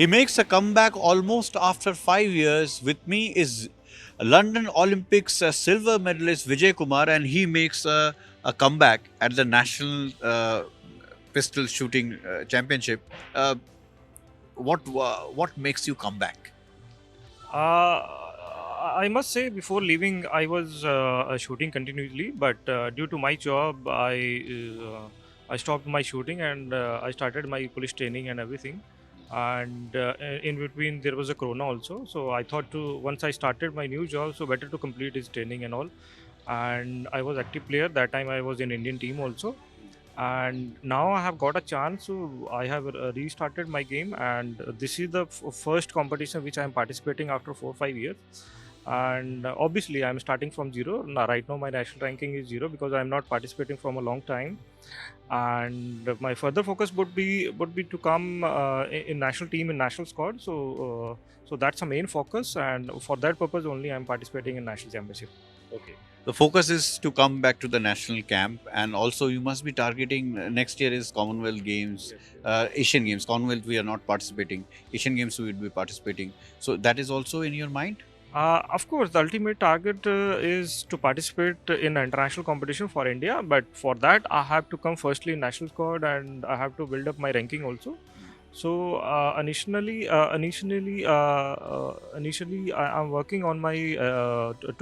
He makes a comeback almost after 5 years. With me is London Olympics silver medalist Vijay Kumar, and he makes a comeback at the National Pistol Shooting Championship. Uh, what makes you come back? I must say, before leaving, I was shooting continuously, but due to my job, I stopped my shooting and I started my police training and everything. And in between, there was a corona also. So I thought to once I started my new job, so better to complete his training and all. And I was active player that time. I was in Indian team also, and now I have got a chance, so I have restarted my game, and this is the first competition which I am participating after 4 5 years. And obviously I'm starting from zero now. Right now my national ranking is zero because I'm not participating from a long time, and my further focus would be to come in national team in national squad. So that's the main focus, and for that purpose only I'm participating in national championship. Okay. The focus is to come back to the national camp, and also you must be targeting next year is Commonwealth Games, Yes, yes. Asian Games. Commonwealth we are not participating. Asian Games we will be participating. So that is also in your mind. Of course, the ultimate target is to participate in an international competition for India. But for that, I have to come firstly in national squad, and I have to build up my ranking also. So initially, I'm working on my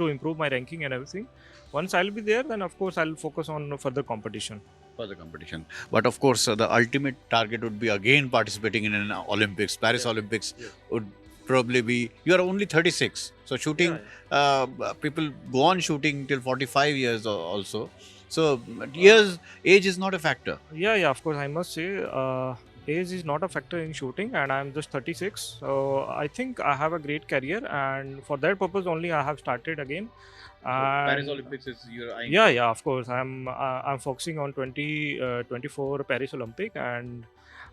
to improve my ranking and everything. Once I'll be there, then of course I'll focus on further competition. For the competition. But of course, the ultimate target would be again participating in an Olympics. Paris Yes, Olympics yes. would probably be. You are only 36, so Yeah, shooting. yeah. People go on shooting till 45 years also. So years age is not a factor. Yeah, of course. I must say, age is not a factor in shooting, and I'm just 36. So I think I have a great career, and for that purpose only, I have started again. So Paris And Olympics is your eyeing yeah, for. yeah, of course. I'm focusing on 2024 Paris Olympic, and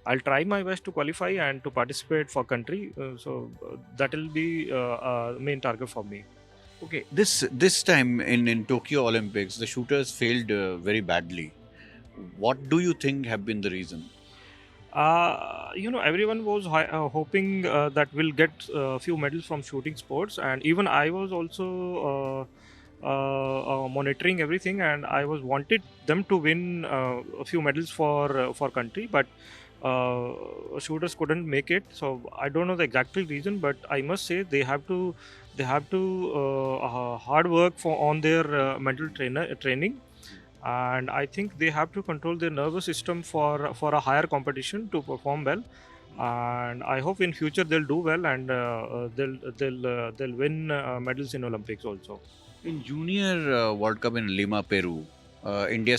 I'll try my best to qualify and to participate for country. So that will be main target for me. Okay, this time in Tokyo Olympics, the shooters failed very badly. What do you think have been the reason? Everyone was hoping that we'll get a few medals from shooting sports, and even I was also monitoring everything, and I was wanted them to win a few medals for country, but shooters couldn't make it. So I don't know the exact reason, but I must say they have to hard work for on their mental training, and I think they have to control their nervous system for a higher competition to perform well. And I hope in future they'll do well, and they'll win medals in Olympics also. In Junior World Cup in Lima, Peru, India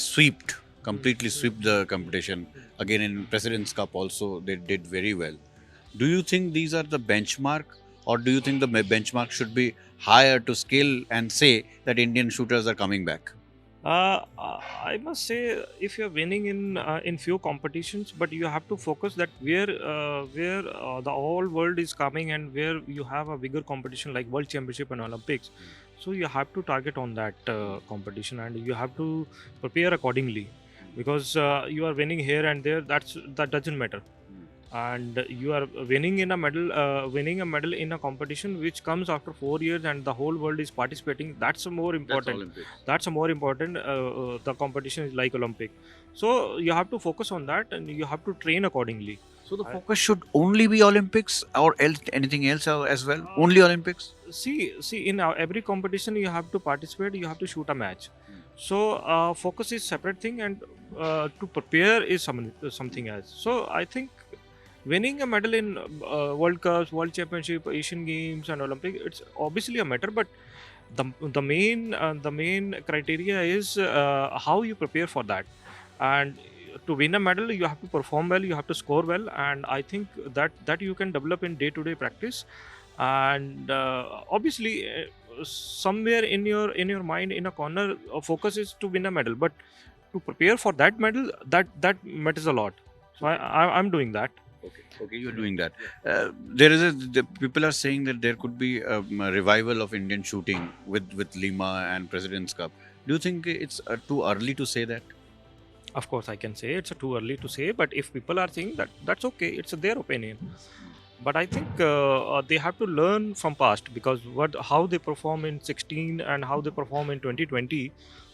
completely swept the competition. Again in President's Cup also, they did very well. Do you think these are the benchmark, or do you think the benchmark should be higher to scale and say that Indian shooters are coming back? I must say, if you're winning in few competitions, but you have to focus that where the whole world is coming, and where you have a bigger competition like World Championship and Olympics. So you have to target on that competition, and you have to prepare accordingly, because you are winning here and there. That doesn't matter, and you are winning a medal in a competition which comes after 4 years, and the whole world is participating. That's a more That's important. Olympics. That's a more important. The competition is like Olympic, so you have to focus on that, and you have to train accordingly. So the I, focus should only be Olympics, or anything else as well? Only Olympics? see, in every competition you have to participate, you have to shoot a match. So focus is separate thing, and to prepare is something else. So I think winning a medal in World Cups, World Championship, Asian Games, and Olympic, it's obviously a matter, but the main criteria is how you prepare for that. And to win a medal, you have to perform well, you have to score well, and I think that you can develop in day-to-day practice. And obviously, somewhere in your mind, in a corner, focus is to win a medal, but to prepare for that medal, that matters a lot. So I'm doing that. Okay, you're doing that. There is the people are saying that there could be a revival of Indian shooting with Lima and President's Cup. Do you think it's too early to say that? Of course, I can say it's too early to say, but if people are saying that, that's okay. It's their opinion. but I think they have to learn from past, because what how they perform in 16 and how they perform in 2020.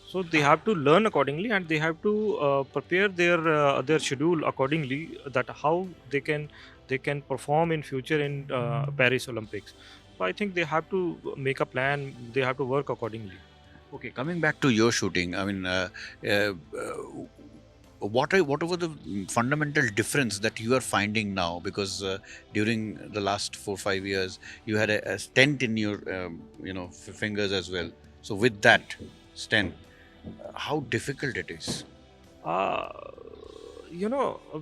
So they have to learn accordingly, and they have to prepare their schedule accordingly, that how they can perform in future in Paris Olympics. So I think they have to make a plan, they have to work accordingly. Okay, coming back to your shooting, I mean, whatever the fundamental difference that you are finding now, because during the last 4 5 years you had a stent in your fingers as well. So with that stent, how difficult it is. uh,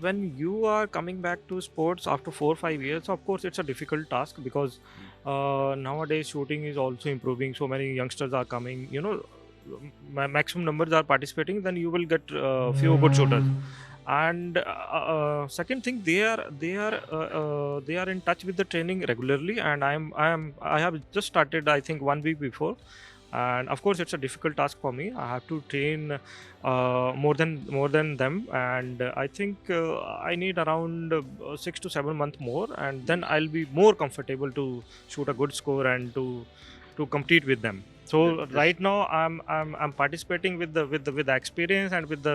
when you are coming back to sports after 4 5 years, of course it's a difficult task, because nowadays shooting is also improving, so many youngsters are coming, maximum numbers are participating, then you will get few good shooters. And second thing, they are in touch with the training regularly, and I have just started, I think 1 week before. And of course it's a difficult task for me, I have to train more than them. And I think I need around 6 to 7 months more, and then I'll be more comfortable to shoot a good score and to compete with them. So This, right now I'm participating with the experience and with the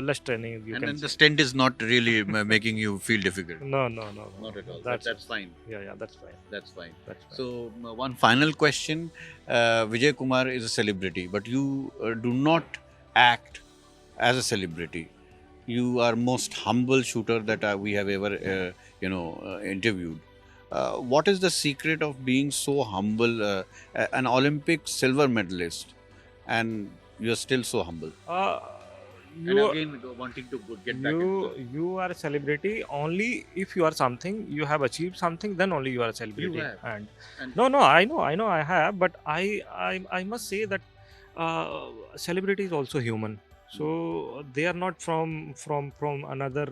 less training, you and can then the say. stent is not really making you feel difficult. No, Not at all. that's That's fine. yeah, that's fine. That's fine. That's fine. So, one final question. Vijay Kumar is a celebrity, but you do not act as a celebrity. You are most humble shooter that we have ever, interviewed. What is the secret of being so humble? An Olympic silver medalist, and you're still so humble. uh, And you again, wanting to get back into the. you are a celebrity only if you are something, you have achieved something, then only you are a You celebrity. have. And And no, I know I have, but I must say that celebrity is also human. So they are not from another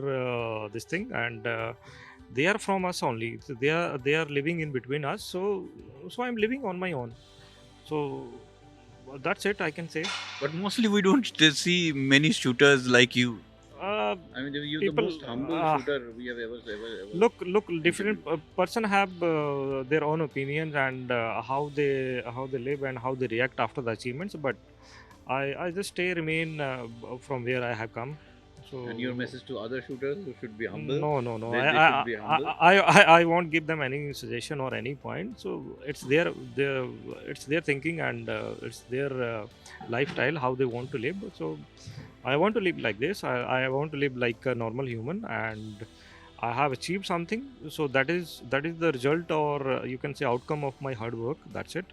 this thing, and they are from us only. So they are living in between us. So I'm living on my own. So that's it, I can say. but mostly we don't see many shooters like you. uh, I mean, you're the People, most humble shooter we have ever. look, different Interviewed. person have their own opinions, and how they live and how they react after the achievements. But I just stay remain from where I have come. So And your message to other shooters who should be humble, no, they should be humble. I won't give them any suggestion or any point. So it's their thinking, and it's their lifestyle, how they want to live. So I want to live like this. I want to live like a normal human, and I have achieved something. So that is the result, or you can say outcome of my hard work. That's it.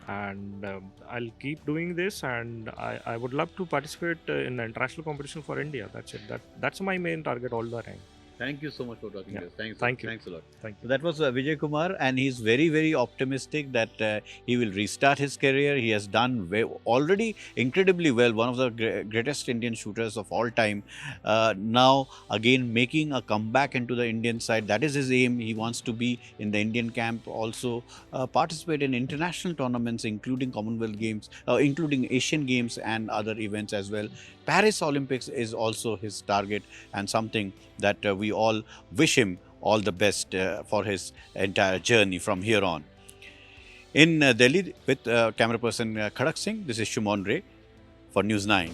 And I'll keep doing this, and I would love to participate in international competition for India. That's it. That's my main target all the time. Thank you so much for talking Yeah. to us. Thanks. Thank you. Thanks a lot. Thank So that was Vijay Kumar, and he's very, very optimistic that he will restart his career. He has done already incredibly well, one of the greatest Indian shooters of all time. Now, again, making a comeback into the Indian side. That is his aim. He wants to be in the Indian camp, also participate in international tournaments, including Commonwealth Games, including Asian Games and other events as well. Paris Olympics is also his target, and something that we all wish him all the best for his entire journey from here on. In Delhi, with camera person Khadak Singh, this is Shumon Ray for News 9.